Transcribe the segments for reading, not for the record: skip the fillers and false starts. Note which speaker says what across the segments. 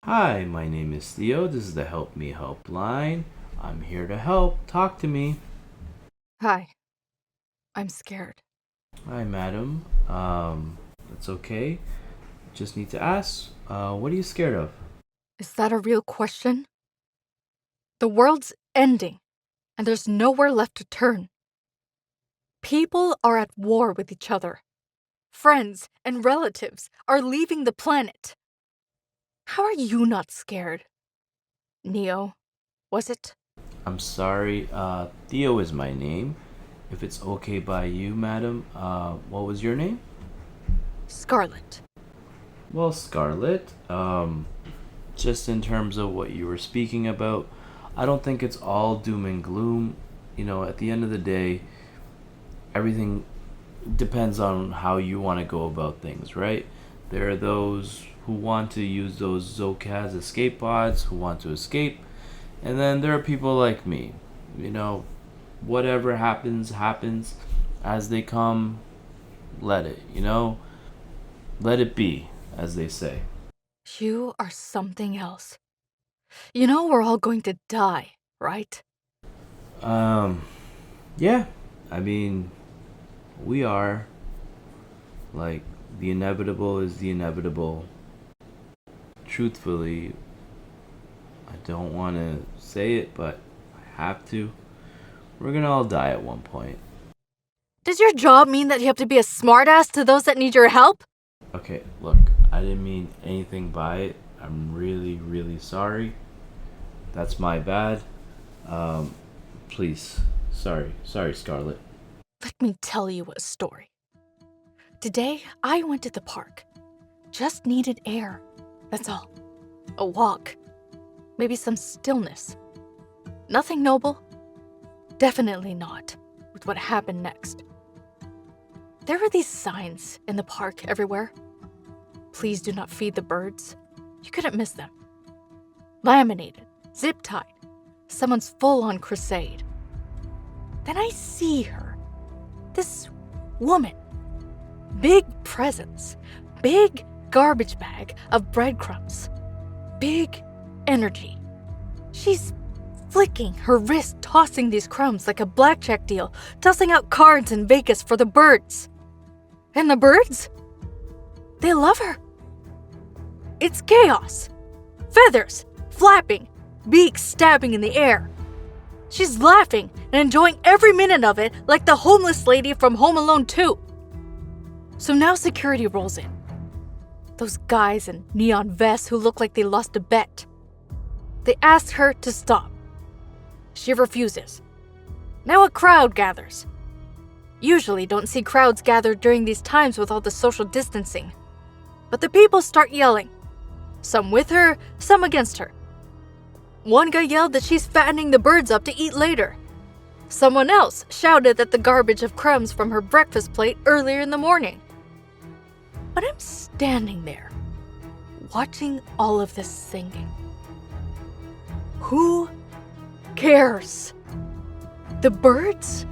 Speaker 1: Hi, my name is Theo. This is the Help Me Helpline. I'm here to help. Talk to me.
Speaker 2: Hi, I'm scared.
Speaker 1: Hi, madam. That's okay. Just need to ask, what are you scared of?
Speaker 2: Is that a real question? The world's ending, and there's nowhere left to turn. People are at war with each other. Friends and relatives are leaving the planet. How are you not scared? Neo, was it?
Speaker 1: I'm sorry, Theo is my name. If it's okay by you, madam, what was your name?
Speaker 2: Scarlet.
Speaker 1: Well, Scarlet, just in terms of what you were speaking about, I don't think it's all doom and gloom. At the end of the day, everything depends on how you want to go about things, right? There are those who want to use those Zocaz escape pods who want to escape, and then there are people like me. You know, whatever happens, happens. As they come, let it, let it be, as they say.
Speaker 2: You are something else. You know we're all going to die, right?
Speaker 1: Um, yeah, I mean, we are, like, the inevitable is the inevitable. Truthfully, I don't want to say it, but I have to. We're gonna all die at one point.
Speaker 2: Does your job mean that you have to be a smartass to those that need your help?
Speaker 1: Okay, look, I didn't mean anything by it. I'm really, really sorry. That's my bad. Um, please. Sorry, Scarlet.
Speaker 2: Let me tell you a story. Today, I went to the park. Just needed air. That's all. A walk. Maybe some stillness. Nothing noble. Definitely not with what happened next. There were these signs in the park everywhere. Please do not feed the birds. You couldn't miss them. Laminated, zip tied. Someone's full on crusade. Then I see her. This woman. Big presents. Big garbage bag of breadcrumbs. Big energy. She's flicking her wrist, tossing these crumbs like a blackjack deal, tossing out cards in Vegas for the birds. And the birds? They love her. It's chaos. Feathers flapping, beaks stabbing in the air. She's laughing and enjoying every minute of it like the homeless lady from Home Alone 2. So now security rolls in. Those guys in neon vests who look like they lost a bet. They ask her to stop. She refuses. Now a crowd gathers. Usually don't see crowds gathered during these times with all the social distancing. But the people start yelling. Some with her, some against her. One guy yelled that she's fattening the birds up to eat later. Someone else shouted at the garbage of crumbs from her breakfast plate earlier in the morning. But I'm standing there, watching all of this singing. Who cares? The birds?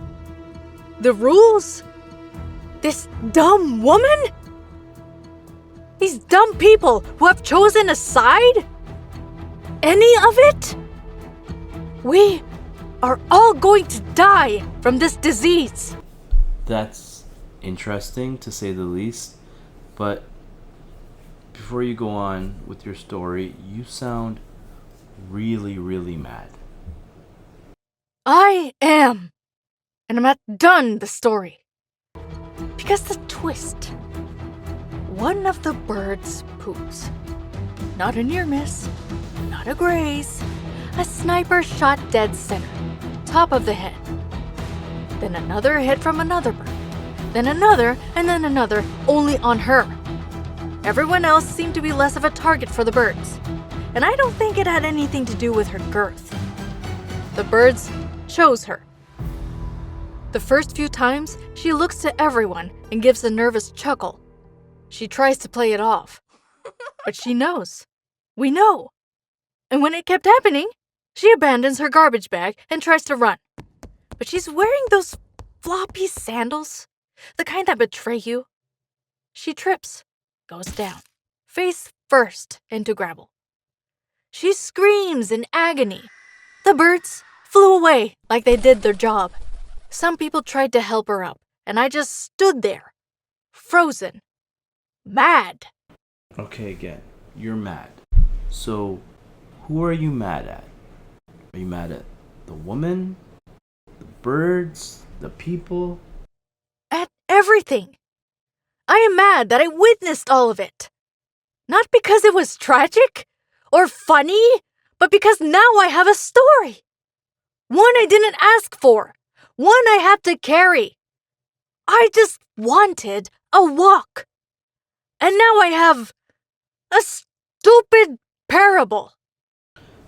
Speaker 2: The rules? This dumb woman? These dumb people who have chosen a side? Any of it? We are all going to die from this disease.
Speaker 1: That's interesting to say the least, but before you go on with your story, you sound really, really mad.
Speaker 2: I am. And I'm not done the story. Because the twist. One of the birds poops. Not a near miss, not a graze. A sniper shot dead center, top of the head. Then another hit from another bird. Then another, and then another, only on her. Everyone else seemed to be less of a target for the birds. And I don't think it had anything to do with her girth. The birds chose her. The first few times, she looks to everyone and gives a nervous chuckle. She tries to play it off. But she knows. We know. And when it kept happening, she abandons her garbage bag and tries to run. But she's wearing those floppy sandals, the kind that betray you. She trips, goes down, face first into gravel. She screams in agony. The birds flew away like they did their job. Some people tried to help her up, and I just stood there, frozen, mad.
Speaker 1: Okay, again, you're mad. So, who are you mad at? Are you mad at the woman, the birds, the people?
Speaker 2: At everything. I am mad that I witnessed all of it. Not because it was tragic or funny, but because now I have a story. One I didn't ask for. One I had to carry. I just wanted a walk. And now I have a stupid parable.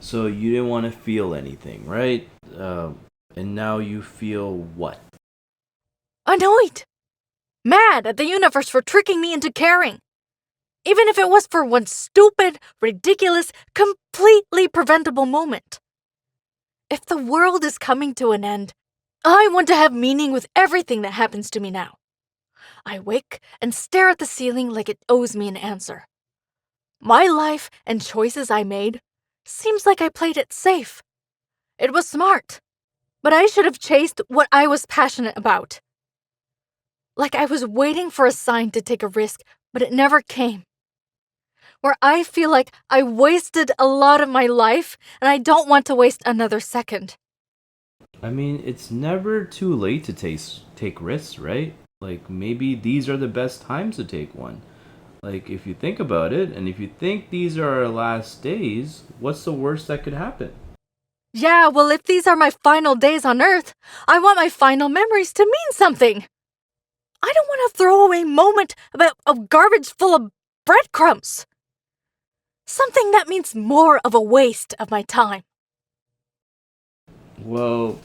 Speaker 1: So, you didn't want to feel anything, right? And now you feel what?
Speaker 2: Annoyed. Mad at the universe for tricking me into caring. Even if it was for one stupid, ridiculous, completely preventable moment. If the world is coming to an end, I want to have meaning with everything that happens to me now. I wake and stare at the ceiling like it owes me an answer. My life and choices I made seems like I played it safe. It was smart, but I should have chased what I was passionate about. Like I was waiting for a sign to take a risk, but it never came. Where I feel like I wasted a lot of my life and I don't want to waste another second.
Speaker 1: I mean, it's never too late to take risks, right? Like, maybe these are the best times to take one. Like, if you think about it, and if you think these are our last days, what's the worst that could happen?
Speaker 2: Yeah, well, if these are my final days on Earth, I want my final memories to mean something. I don't want a throwaway moment about a garbage full of breadcrumbs. Something that means more of a waste of my time.
Speaker 1: Well,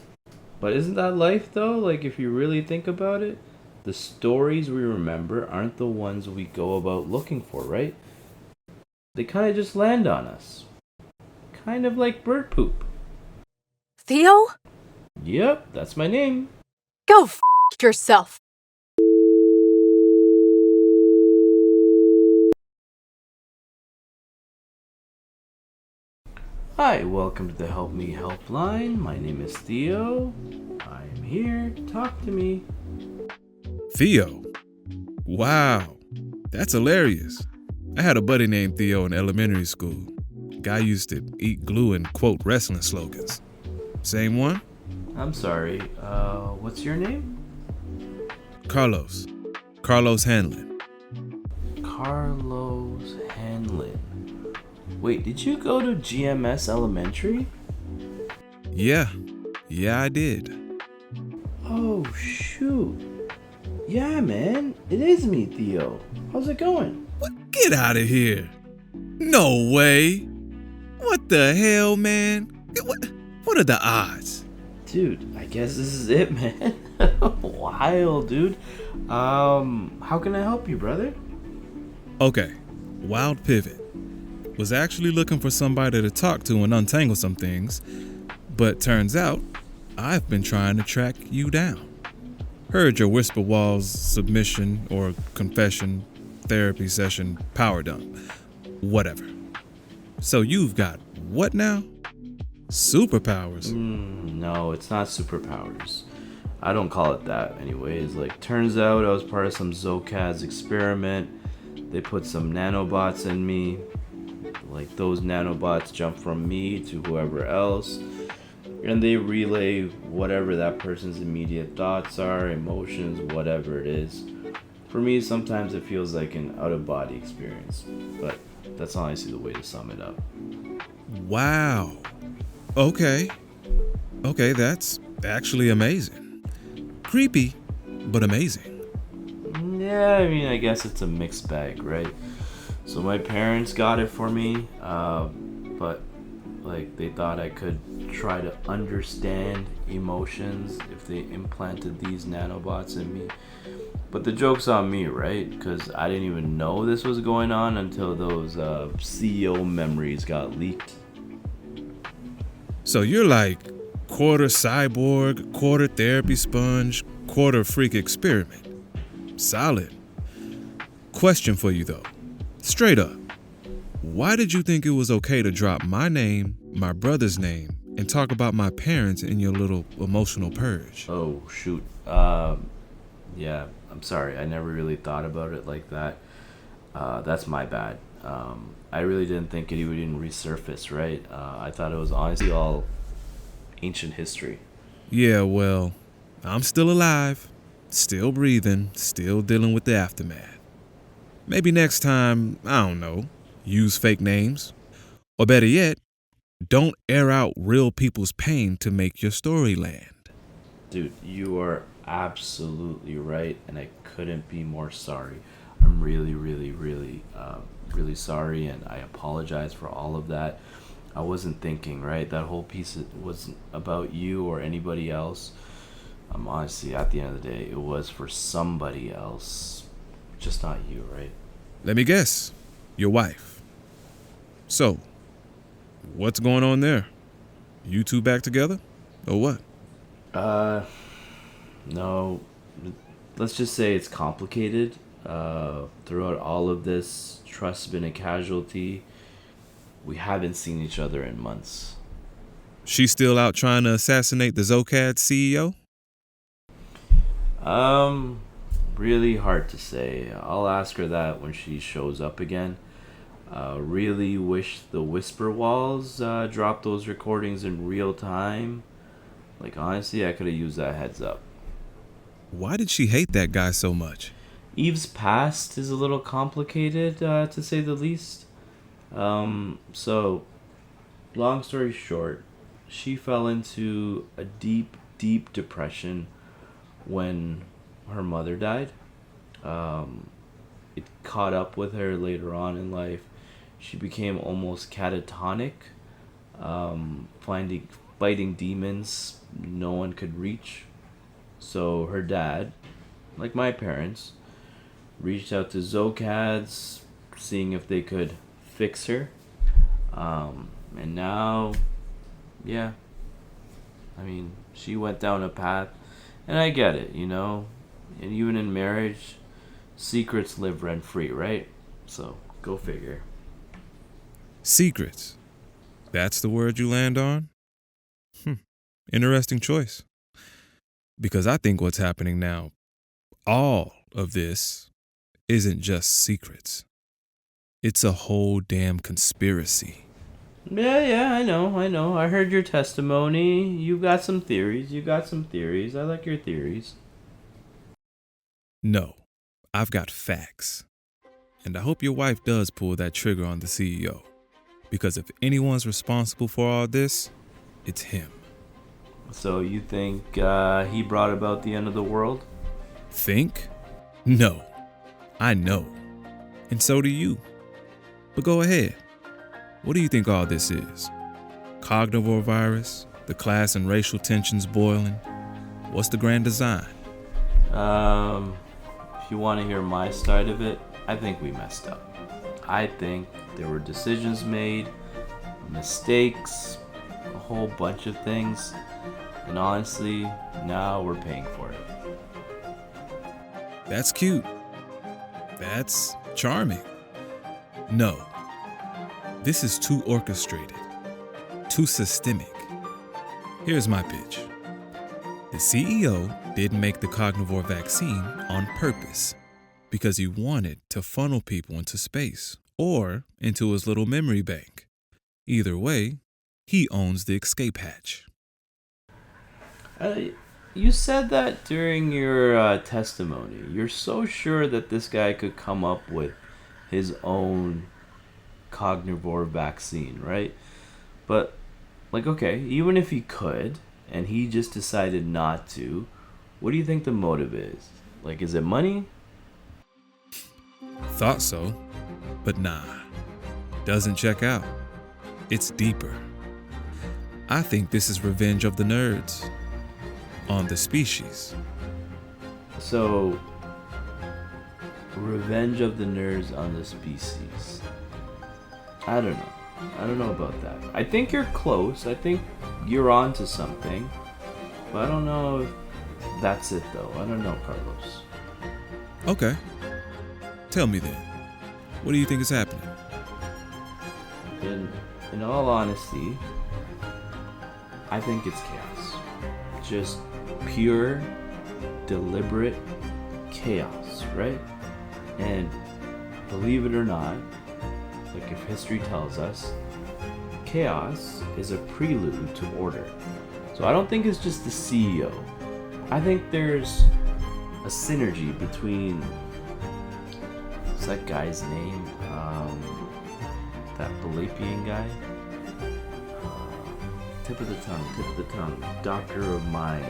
Speaker 1: but isn't that life though? Like, if you really think about it, the stories we remember aren't the ones we go about looking for, right? They kind of just land on us. Kind of like bird poop.
Speaker 2: Theo?
Speaker 1: Yep, that's my name.
Speaker 2: Go f yourself.
Speaker 1: Hi, welcome to the Help Me Helpline. My name is Theo. I'm here. Talk to me.
Speaker 3: Theo? Wow, that's hilarious. I had a buddy named Theo in elementary school. Guy used to eat glue and quote wrestling slogans. Same one?
Speaker 1: I'm sorry. What's your name?
Speaker 3: Carlos. Carlos Hanlon.
Speaker 1: Carlos Hanlon. Wait, did you go to GMS Elementary?
Speaker 3: Yeah, I did.
Speaker 1: Oh, shoot. Yeah, man. It is me, Theo. How's it going?
Speaker 3: What? Get out of here. No way. What the hell, man? What are the odds?
Speaker 1: Dude, I guess this is it, man. Wild, dude. How can I help you, brother?
Speaker 3: Okay, wild pivot. Was actually looking for somebody to talk to and untangle some things, but turns out I've been trying to track you down. Heard your whisper walls, submission, or confession, therapy session, power dump, whatever. So you've got what now? Superpowers?
Speaker 1: No, it's not superpowers. I don't call it that anyways. Like, turns out I was part of some Zocaz experiment. They put some nanobots in me. Like, those nanobots jump from me to whoever else, and they relay whatever that person's immediate thoughts are, emotions, whatever it is. For me, sometimes it feels like an out-of-body experience, but that's honestly the way to sum it up.
Speaker 3: Wow. Okay, that's actually amazing. Creepy, but amazing.
Speaker 1: Yeah, I mean, I guess it's a mixed bag, right? So my parents got it for me, but like they thought I could try to understand emotions if they implanted these nanobots in me. But the joke's on me, right? Because I didn't even know this was going on until those CEO memories got leaked.
Speaker 3: So you're like quarter cyborg, quarter therapy sponge, quarter freak experiment. Solid. Question for you though. Straight up. Why did you think it was okay to drop my name, my brother's name, and talk about my parents in your little emotional purge?
Speaker 1: Oh, shoot. Yeah, I'm sorry. I never really thought about it like that. That's my bad. I really didn't think it would even resurface, right? I thought it was honestly all ancient history.
Speaker 3: Yeah, well, I'm still alive, still breathing, still dealing with the aftermath. Maybe next time, I don't know, use fake names. Or better yet, don't air out real people's pain to make your story land.
Speaker 1: Dude, you are absolutely right, and I couldn't be more sorry. I'm really, really, really, really sorry, and I apologize for all of that. I wasn't thinking, right? That whole piece wasn't about you or anybody else. Honestly, at the end of the day, it was for somebody else, just not you, right?
Speaker 3: Let me guess, your wife. So, what's going on there? You two back together? Or what?
Speaker 1: No. Let's just say it's complicated. Throughout all of this, trust's been a casualty. We haven't seen each other in months.
Speaker 3: She's still out trying to assassinate the Zocad CEO?
Speaker 1: Really hard to say. I'll ask her that when she shows up again. Really wish the Whisper Walls dropped those recordings in real time. Like, honestly, I could have used that heads up.
Speaker 3: Why did she hate that guy so much?
Speaker 1: Eve's past is a little complicated, to say the least. So, long story short, she fell into a deep, deep depression when her mother died. It caught up with her later on in life. She became almost catatonic, fighting demons no one could reach. So her dad, like my parents, reached out to Zocads, seeing if they could fix her. And now, yeah, I mean, she went down a path, and I get it, you know, and even in marriage, secrets live rent free, right? So, go figure.
Speaker 3: Secrets. That's the word you land on? Interesting choice. Because I think what's happening now, all of this, isn't just secrets. It's a whole damn conspiracy.
Speaker 1: Yeah, I know. I heard your testimony. You got some theories. I like your theories.
Speaker 3: No, I've got facts. And I hope your wife does pull that trigger on the CEO. Because if anyone's responsible for all this, it's him.
Speaker 1: So you think he brought about the end of the world?
Speaker 3: Think? No. I know. And so do you. But go ahead. What do you think all this is? Cognivore virus? The class and racial tensions boiling? What's the grand design?
Speaker 1: If you want to hear my side of it, I think we messed up. I think there were decisions made, mistakes, a whole bunch of things, and honestly, now we're paying for it.
Speaker 3: That's cute. That's charming. No. This is too orchestrated, too systemic. Here's my pitch. The CEO didn't make the Cognivore vaccine on purpose because he wanted to funnel people into space or into his little memory bank. Either way, he owns the escape hatch.
Speaker 1: You said that during your testimony. You're so sure that this guy could come up with his own Cognivore vaccine, right? But, like, okay, even if he could, and he just decided not to, what do you think the motive is? Like, is it money?
Speaker 3: Thought so, but nah. Doesn't check out. It's deeper. I think this is revenge of the nerds. On the species.
Speaker 1: So, revenge of the nerds on the species. I don't know about that. I think you're close. I think you're on to something. But I don't know if that's it, though. I don't know, Carlos.
Speaker 3: Okay. Tell me then. What do you think is happening?
Speaker 1: in all honesty, I think it's chaos. Just pure, deliberate chaos, right? And believe it or not, like if history tells us, chaos is a prelude to order. So I don't think it's just the CEO. I think there's a synergy between, what's that guy's name? That Balapian guy? Tip of the tongue. Doctor of Mind.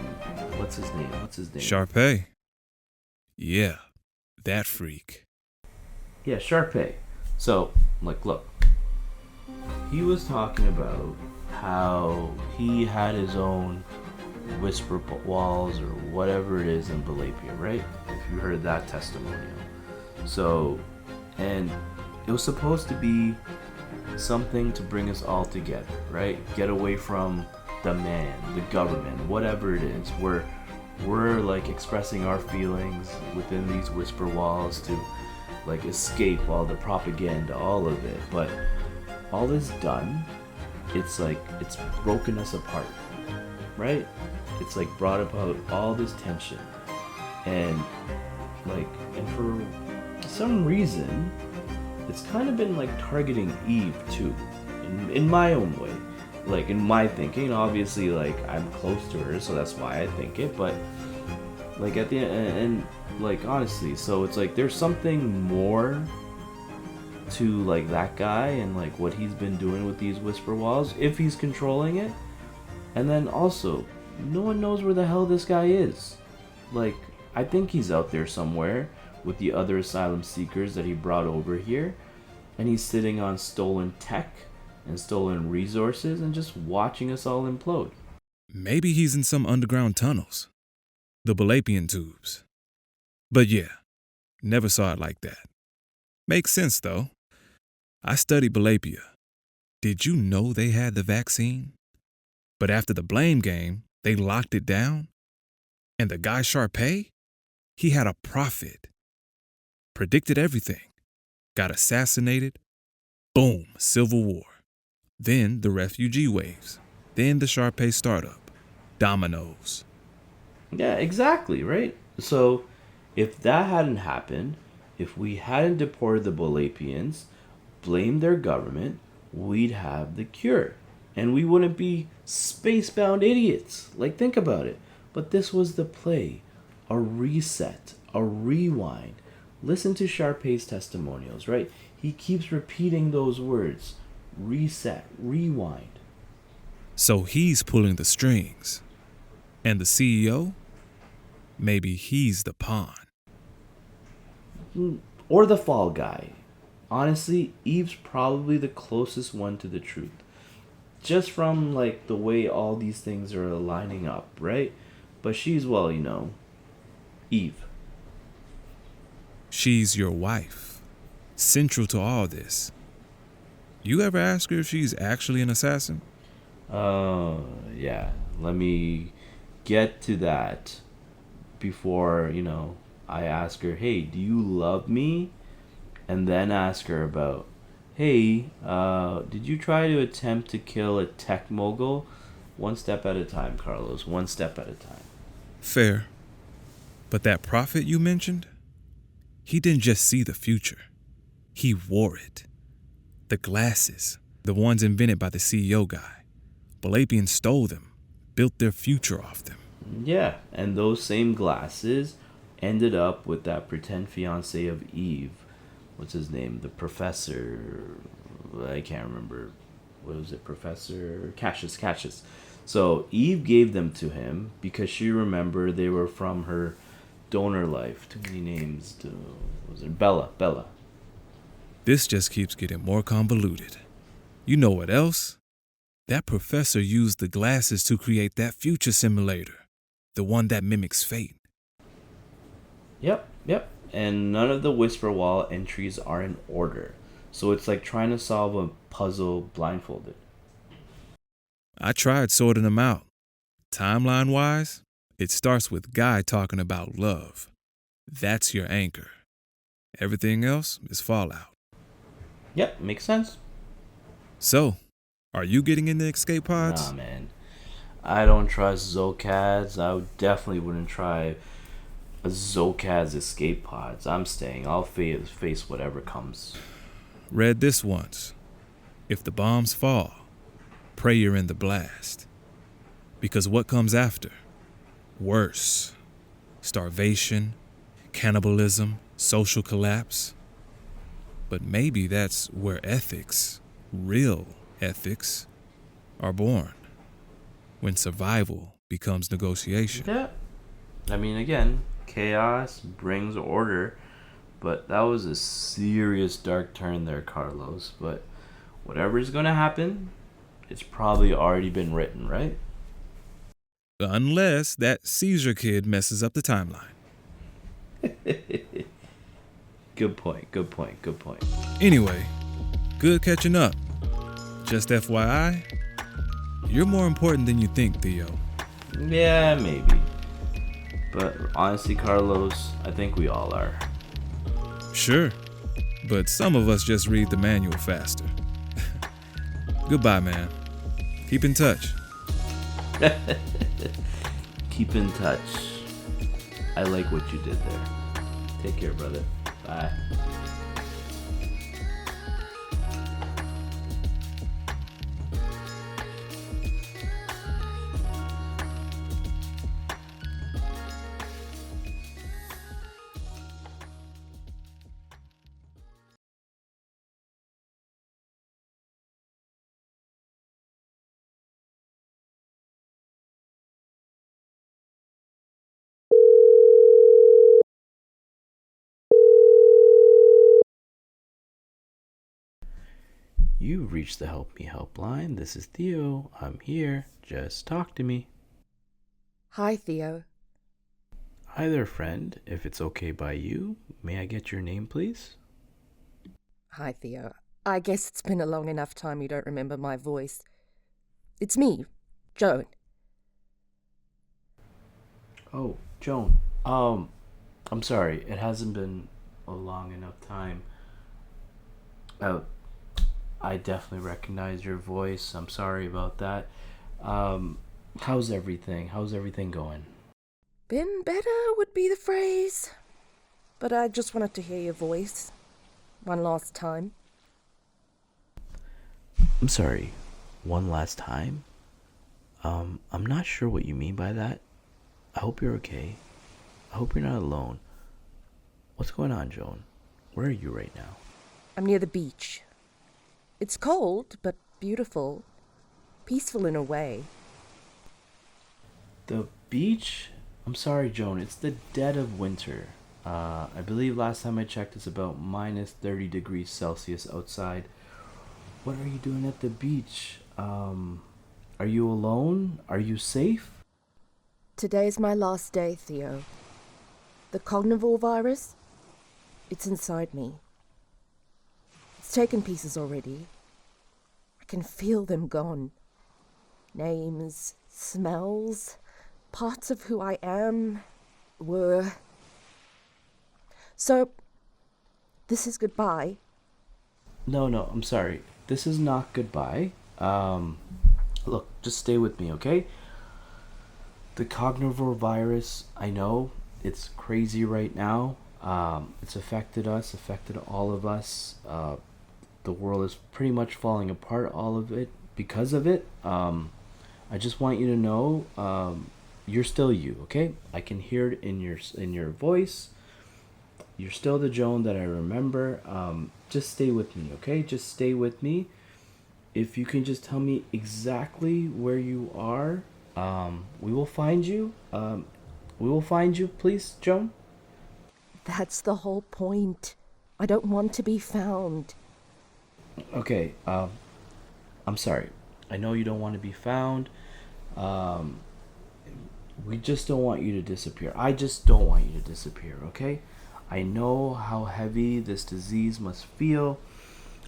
Speaker 1: What's his name?
Speaker 3: Sharpay. Yeah, that freak.
Speaker 1: Yeah, Sharpay. So, like, look. He was talking about how he had his own whisper walls or whatever it is in Balapia, right? If you heard that testimonial. So, and it was supposed to be something to bring us all together, right? Get away from the man, the government, whatever it is. We're like expressing our feelings within these whisper walls to like escape all the propaganda, all of it. But all this done, it's like it's broken us apart, right? It's like brought about all this tension, and for some reason, it's kind of been like targeting Eve too, in my own way, like in my thinking. Obviously, like I'm close to her, so that's why I think it. But like at the end, and like honestly, so it's like there's something more to like that guy and like what he's been doing with these whisper walls, if he's controlling it. And then also, no one knows where the hell this guy is. Like, I think he's out there somewhere with the other asylum seekers that he brought over here, and he's sitting on stolen tech and stolen resources and just watching us all implode.
Speaker 3: Maybe he's in some underground tunnels. The Balapian tubes. But yeah, never saw it like that. Makes sense though. I studied Balapia. Did you know they had the vaccine? But after the blame game, they locked it down. And the guy Sharpay, he had a prophet. Predicted everything. Got assassinated. Boom, civil war. Then the refugee waves. Then the Sharpay startup. Dominoes.
Speaker 1: Yeah, exactly, right? So, if that hadn't happened, if we hadn't deported the Balapians, blamed their government, we'd have the cure. And we wouldn't be spacebound idiots. Like, think about it. But this was the play. A reset. A rewind. Listen to Sharpay's testimonials, right? He keeps repeating those words. Reset. Rewind.
Speaker 3: So he's pulling the strings. And the CEO? Maybe he's the pawn.
Speaker 1: Or the fall guy. Honestly, Eve's probably the closest one to the truth. Just from like the way all these things are lining up, right? But she's, well, you know, Eve.
Speaker 3: She's your wife. Central to all this. You ever ask her if she's actually an assassin?
Speaker 1: Yeah. Let me get to that before, you know, I ask her, hey, do you love me? And then ask her about, hey, did you try to attempt to kill a tech mogul? One step at a time, Carlos. One step at a time.
Speaker 3: Fair. But that prophet you mentioned, he didn't just see the future. He wore it. The glasses, the ones invented by the CEO guy. Balapians stole them, built their future off them.
Speaker 1: Yeah, and those same glasses ended up with that pretend fiance of Eve. What's his name? The professor. I can't remember. What was it? Professor Cassius. So Eve gave them to him because she remembered they were from her donor life. Too many names. Was it Bella?
Speaker 3: This just keeps getting more convoluted. You know what else? That professor used the glasses to create that future simulator. The one that mimics fate.
Speaker 1: Yep. And none of the Whisper Wall entries are in order. So it's like trying to solve a puzzle blindfolded.
Speaker 3: I tried sorting them out. Timeline-wise, it starts with Guy talking about love. That's your anchor. Everything else is fallout.
Speaker 1: Yep, makes sense.
Speaker 3: So, are you getting in the escape pods?
Speaker 1: Nah, man. I don't trust Zocads. Definitely wouldn't try a Zocad's escape pods. I'm staying. I'll face whatever comes.
Speaker 3: Read this once. If the bombs fall, pray you're in the blast. Because what comes after? Worse. Starvation, cannibalism, social collapse. But maybe that's where ethics, real ethics, are born. When survival becomes negotiation.
Speaker 1: Yeah. I mean, again, chaos brings order, but that was a serious dark turn there, Carlos. But whatever's gonna happen, it's probably already been written, right?
Speaker 3: Unless that seizure kid messes up the timeline.
Speaker 1: Good point, good point, good point.
Speaker 3: Anyway, good catching up. Just FYI, you're more important than you think, Theo.
Speaker 1: Yeah, maybe. But honestly, Carlos, I think we all are.
Speaker 3: Sure, but some of us just read the manual faster. Goodbye, man. Keep in touch.
Speaker 1: Keep in touch. I like what you did there. Take care, brother. Bye. You've reached the Help Me Helpline. This is Theo. I'm here. Just talk to me.
Speaker 4: Hi, Theo.
Speaker 1: Hi there, friend. If it's okay by you, may I get your name, please?
Speaker 4: Hi, Theo. I guess it's been a long enough time you don't remember my voice. It's me, Joan.
Speaker 1: Oh, Joan. I'm sorry. It hasn't been a long enough time. I definitely recognize your voice. I'm sorry about that. How's everything? How's everything going?
Speaker 4: Been better would be the phrase. But I just wanted to hear your voice. One last time.
Speaker 1: I'm sorry. One last time? I'm not sure what you mean by that. I hope you're okay. I hope you're not alone. What's going on, Joan? Where are you right now?
Speaker 4: I'm near the beach. It's cold, but beautiful. Peaceful in a way.
Speaker 1: The beach? I'm sorry, Joan. It's the dead of winter. I believe last time I checked it's about minus 30 degrees Celsius outside. What are you doing at the beach? Are you alone? Are you safe?
Speaker 4: Today's my last day, Theo. The carnivore virus? It's inside me. It's taken pieces already. I can feel them gone. Names, smells, parts of who I am, were. So, this is goodbye.
Speaker 1: No, I'm sorry. This is not goodbye. Look, just stay with me, okay? The carnivore virus, I know, it's crazy right now. It's affected us, affected all of us. The world is pretty much falling apart, all of it, because of it. I just want you to know, you're still you, okay? I can hear it in your voice. You're still the Joan that I remember. Just stay with me, okay? Just stay with me. If you can just tell me exactly where you are, we will find you. We will find you, please, Joan.
Speaker 4: That's the whole point. I don't want to be found.
Speaker 1: Okay, I'm sorry. I know you don't want to be found. We just don't want you to disappear. I just don't want you to disappear, okay? I know how heavy this disease must feel.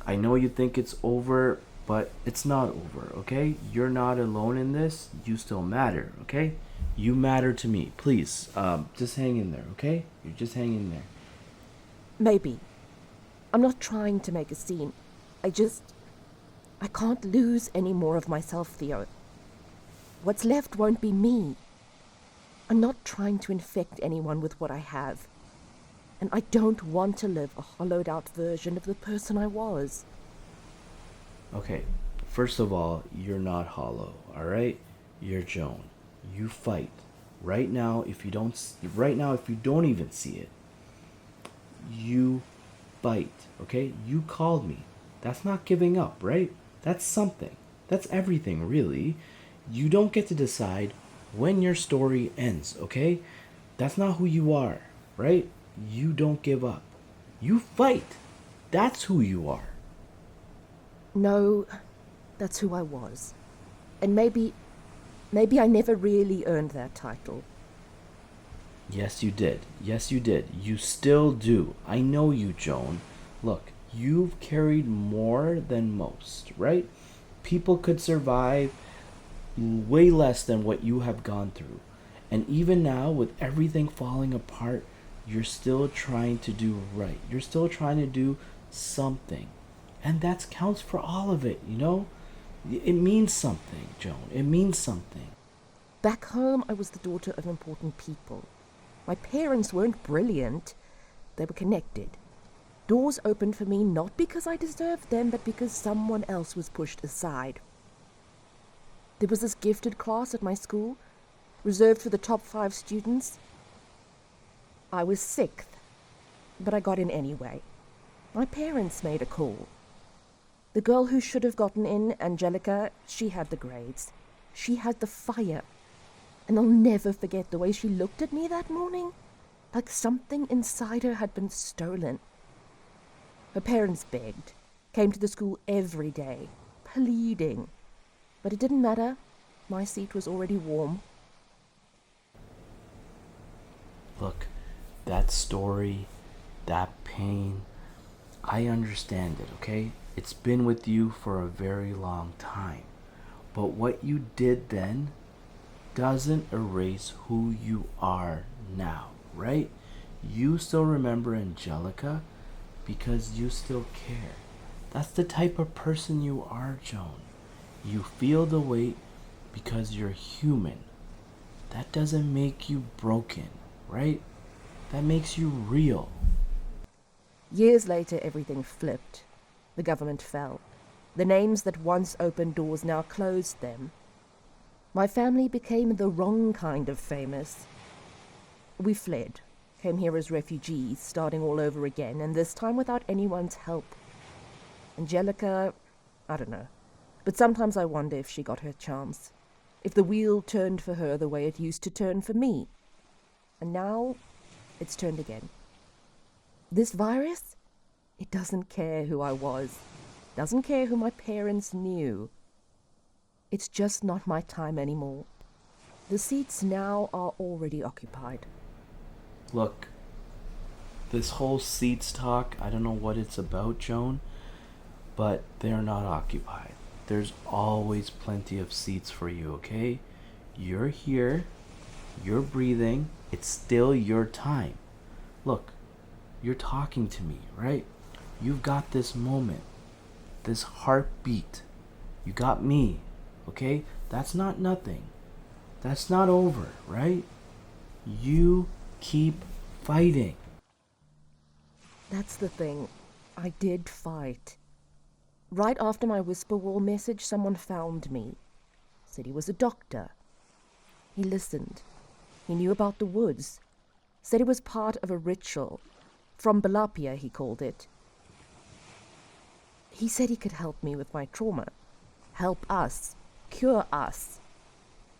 Speaker 1: I know you think it's over, but it's not over, okay? You're not alone in this. You still matter, okay? You matter to me. Please, just hang in there, okay? You just hang in there.
Speaker 4: Maybe. I'm not trying to make a scene. I can't lose any more of myself, Theo. What's left won't be me. I'm not trying to infect anyone with what I have. And I don't want to live a hollowed-out version of the person I was.
Speaker 1: Okay, first of all, you're not hollow, all right? You're Joan. You fight. Right now, if you don't even see it, you fight, okay? You called me. That's not giving up, right? That's something. That's everything, really. You don't get to decide when your story ends, okay? That's not who you are, right? You don't give up. You fight. That's who you are.
Speaker 4: No, that's who I was. And maybe I never really earned that title.
Speaker 1: Yes, you did. Yes, you did. You still do. I know you, Joan. Look, you've carried more than most, right? People could survive way less than what you have gone through. And even now, with everything falling apart, you're still trying to do right. You're still trying to do something. And that counts for all of it, you know? It means something, Joan. It means something.
Speaker 4: Back home, I was the daughter of important people. My parents weren't brilliant. They were connected. Doors opened for me not because I deserved them, but because someone else was pushed aside. There was this gifted class at my school, reserved for the top 5 students. I was 6th, but I got in anyway. My parents made a call. The girl who should have gotten in, Angelica, she had the grades. She had the fire. And I'll never forget the way she looked at me that morning, like something inside her had been stolen. Her parents begged, came to the school every day, pleading. But it didn't matter. My seat was already warm.
Speaker 1: Look, that story, that pain, I understand it, okay? It's been with you for a very long time. But what you did then doesn't erase who you are now, right? You still remember Angelica because you still care. That's the type of person you are, Joan. You feel the weight because you're human. That doesn't make you broken, right? That makes you real.
Speaker 4: Years later, everything flipped. The government fell. The names that once opened doors now closed them. My family became the wrong kind of famous. We fled, came here as refugees, starting all over again, and this time without anyone's help. Angelica, I don't know. But sometimes I wonder if she got her chance. If the wheel turned for her the way it used to turn for me. And now, it's turned again. This virus, it doesn't care who I was. Doesn't care who my parents knew. It's just not my time anymore. The seats now are already occupied.
Speaker 1: Look, this whole seats talk, I don't know what it's about, Joan, but they're not occupied. There's always plenty of seats for you, okay? You're here, you're breathing, it's still your time. Look, you're talking to me, right? You've got this moment, this heartbeat. You got me, okay? That's not nothing. That's not over, right? You keep fighting.
Speaker 4: That's the thing. I did fight. Right after my Whisper Wall message, someone found me. Said he was a doctor. He listened. He knew about the woods. Said it was part of a ritual. From Balapia, he called it. He said he could help me with my trauma. Help us. Cure us.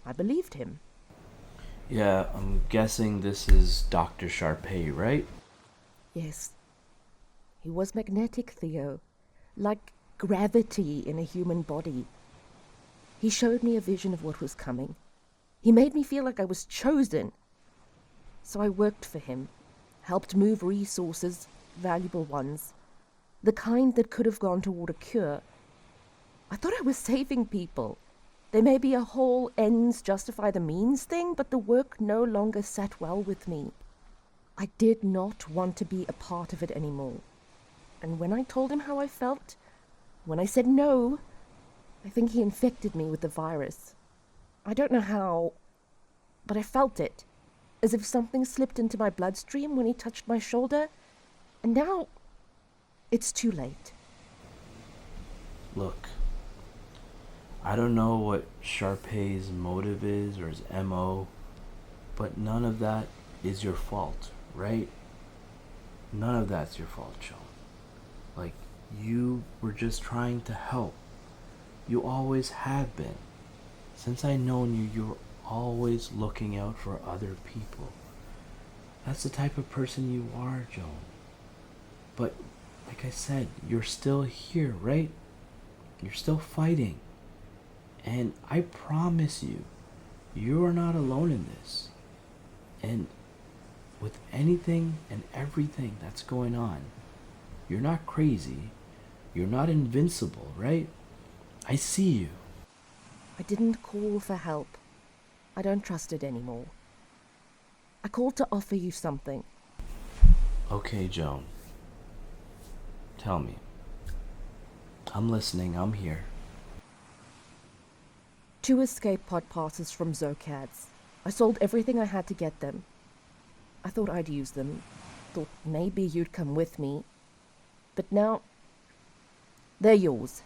Speaker 4: I believed him.
Speaker 1: Yeah, I'm guessing this is Dr. Sharpay, right?
Speaker 4: Yes. He was magnetic, Theo. Like gravity in a human body. He showed me a vision of what was coming. He made me feel like I was chosen. So I worked for him. Helped move resources, valuable ones. The kind that could have gone toward a cure. I thought I was saving people. There may be a whole ends justify the means thing, but the work no longer sat well with me. I did not want to be a part of it anymore. And when I told him how I felt, when I said no, I think he infected me with the virus. I don't know how, but I felt it, as if something slipped into my bloodstream when he touched my shoulder, and now it's too late.
Speaker 1: Look, I don't know what Sharpay's motive is or his MO, but none of that is your fault, right? None of that's your fault, Joan. Like, you were just trying to help. You always have been. Since I known you, you're always looking out for other people. That's the type of person you are, Joan. But, like I said, you're still here, right? You're still fighting. And I promise you, you are not alone in this. And with anything and everything that's going on, you're not crazy. You're not invincible, right? I see you.
Speaker 4: I didn't call for help. I don't trust it anymore. I called to offer you something.
Speaker 1: Okay, Joan. Tell me. I'm listening. I'm here.
Speaker 4: 2 escape pod passes from Zocads. I sold everything I had to get them. I thought I'd use them. Thought maybe you'd come with me. But now, they're yours.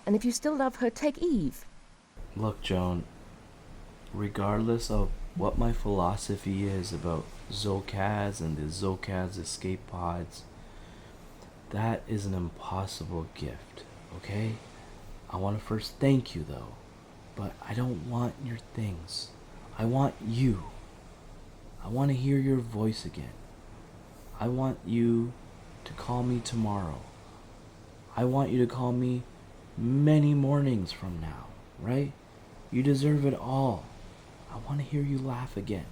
Speaker 4: And if you still love her, take Eve.
Speaker 1: Look, Joan, regardless of what my philosophy is about Zocads and the Zocads escape pods, that is an impossible gift, okay? I want to first thank you, though, but I don't want your things. I want you. I want to hear your voice again. I want you to call me tomorrow. I want you to call me many mornings from now, right? You deserve it all. I want to hear you laugh again.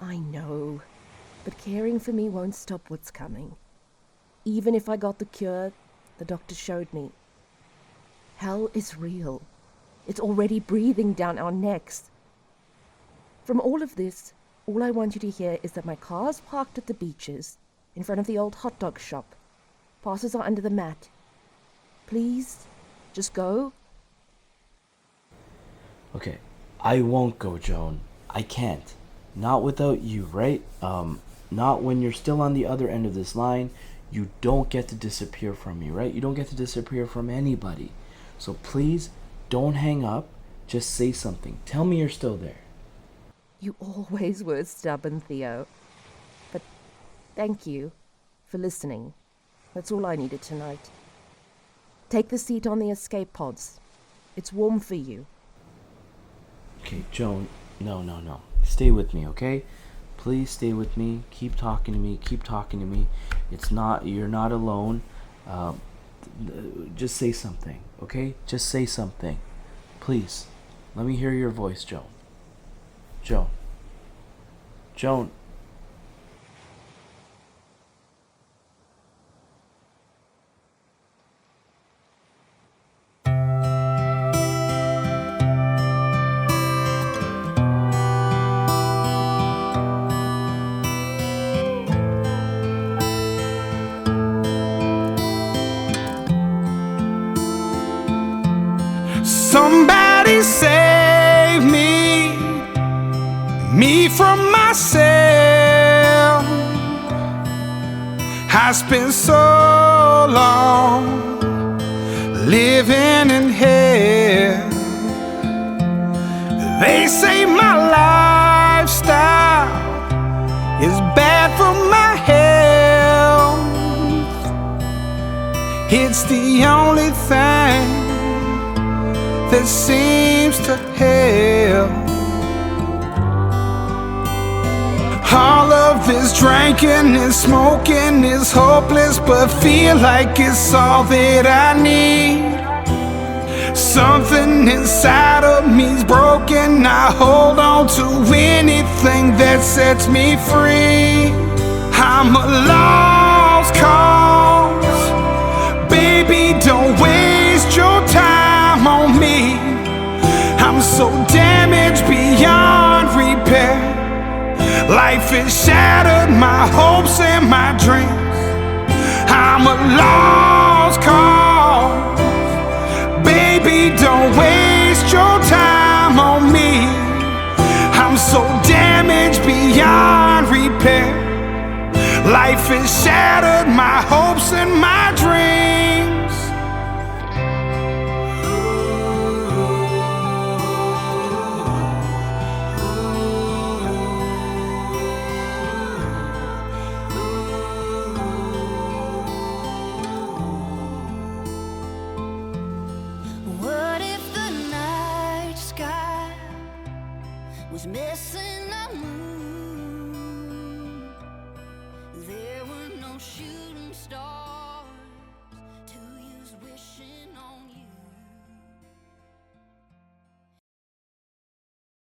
Speaker 4: I know, but caring for me won't stop what's coming. Even if I got the cure the doctor showed me. Hell is real. It's already breathing down our necks. From all of this, all I want you to hear is that my car's parked at the beaches, in front of the old hot dog shop. Passes are under the mat. Please, just go.
Speaker 1: Okay, I won't go, Joan. I can't. Not without you, right? Not when you're still on the other end of this line. You don't get to disappear from me, right? You don't get to disappear from anybody. So please, don't hang up. Just say something. Tell me you're still there.
Speaker 4: You always were stubborn, Theo. But thank you for listening. That's all I needed tonight. Take the seat on the escape pods. It's warm for you.
Speaker 1: Okay, Joan, no. Stay with me, okay? Please stay with me. Keep talking to me. Keep talking to me. You're not alone. Just say something, okay? Just say something. Please. Let me hear your voice, Joan. Joan.
Speaker 5: Somebody save me from myself. I spent so long living in hell. They say my lifestyle is bad for my health. It's the only thing that seems to help. All of this drinking and smoking is hopeless, but feel like it's all that I need. Something inside of me's broken. I hold on to anything that sets me free. I'm a lost cause. Baby, don't waste your time on me. I'm so damaged beyond repair. Life has shattered my hopes and my dreams. I'm a lost cause. life has shattered my hopes and my